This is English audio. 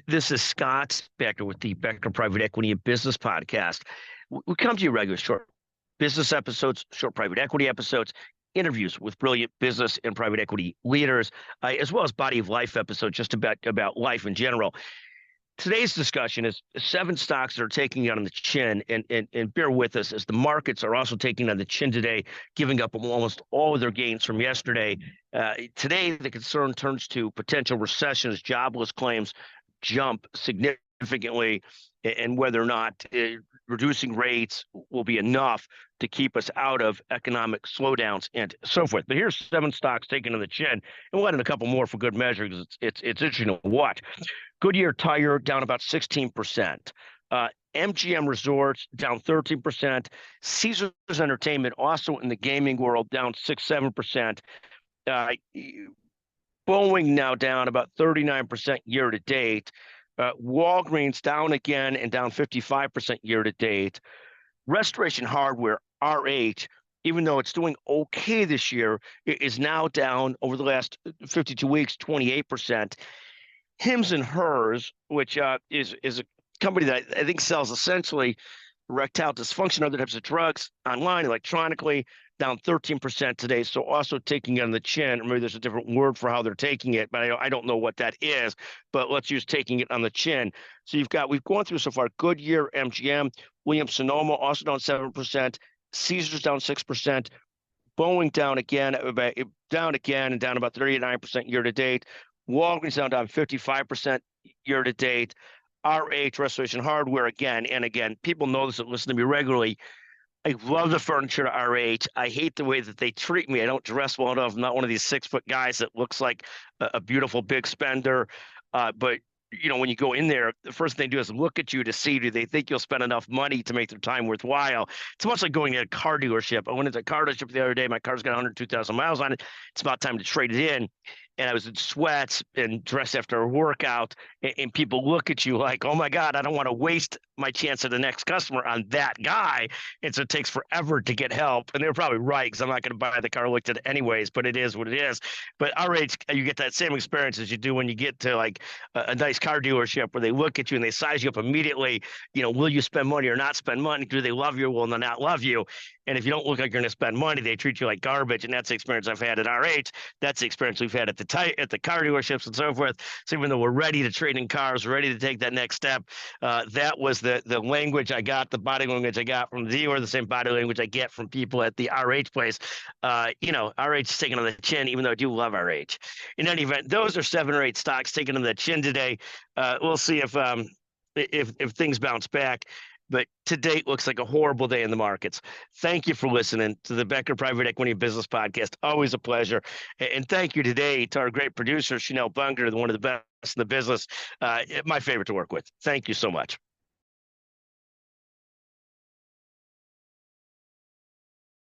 This is Scott Becker with the Becker Private Equity and Business Podcast. We come to you regular short business episodes, short private equity episodes, interviews with brilliant business and private equity leaders, as well as body of life episodes just about life in general. Today's discussion is seven stocks that are taking it on the chin, and bear with us as the markets are also taking on the chin today, giving up almost all of their gains from yesterday. Today, the concern turns to potential recession as jobless claims jump significantly, and whether or not reducing rates will be enough to keep us out of economic slowdowns and so forth. But here's seven stocks taken on the chin, and we'll add in a couple more for good measure because it's interesting to watch. Goodyear Tire down about 16%. MGM Resorts down 13%. Caesars Entertainment, also in the gaming world, down 6-7%. Boeing now down about 39% year to date. Walgreens down again and down 55% year to date. Restoration Hardware, RH, even though it's doing okay this year, it is now down over the last 52 weeks, 28%. Hims and Hers, which is a company that I think sells essentially erectile dysfunction, other types of drugs online, electronically, down 13% today. So also taking it on the chin, or maybe there's a different word for how they're taking it, but I don't know what that is. But let's use taking it on the chin. So we've gone through so far Goodyear, MGM, Williams-Sonoma also down 7%, Caesars down 6%, Boeing down again, and down about 39% year to date. Walgreens down 55% year to date. RH, Restoration Hardware, again and again. People know this that listen to me regularly. I love the furniture at RH. I hate the way that they treat me. I don't dress well enough. I'm not one of these 6-foot guys that looks like a beautiful big spender. But when you go in there, the first thing they do is look at you to see, do they think you'll spend enough money to make their time worthwhile? It's much like going to a car dealership. I went into a car dealership the other day. My car's got 102,000 miles on it. It's about time to trade it in. And I was in sweats and dressed after a workout, and people look at you like, oh my God, I don't want to waste my chance at the next customer on that guy. And so it takes forever to get help. And they're probably right, because I'm not going to buy the car looked at anyways, but it is what it is. But RH, you get that same experience as you do when you get to like a nice car dealership where they look at you and they size you up immediately. Will you spend money or not spend money? Do they love you or will they not love you? And if you don't look like you're going to spend money, they treat you like garbage. And that's the experience I've had at RH. That's the experience we've had at the car dealerships and so forth. So even though we're ready to trade in cars, ready to take that next step, that was the language I got, the body language I got from the dealer, the same body language I get from people at the RH place. RH is taking on the chin, even though I do love RH. In any event, those are 7 or 8 stocks taking on the chin today. We'll see if things bounce back. But to date, looks like a horrible day in the markets. Thank you for listening to the Becker Private Equity Business Podcast. Always a pleasure. And thank you today to our great producer, Chanel Bunker, one of the best in the business. My favorite to work with. Thank you so much.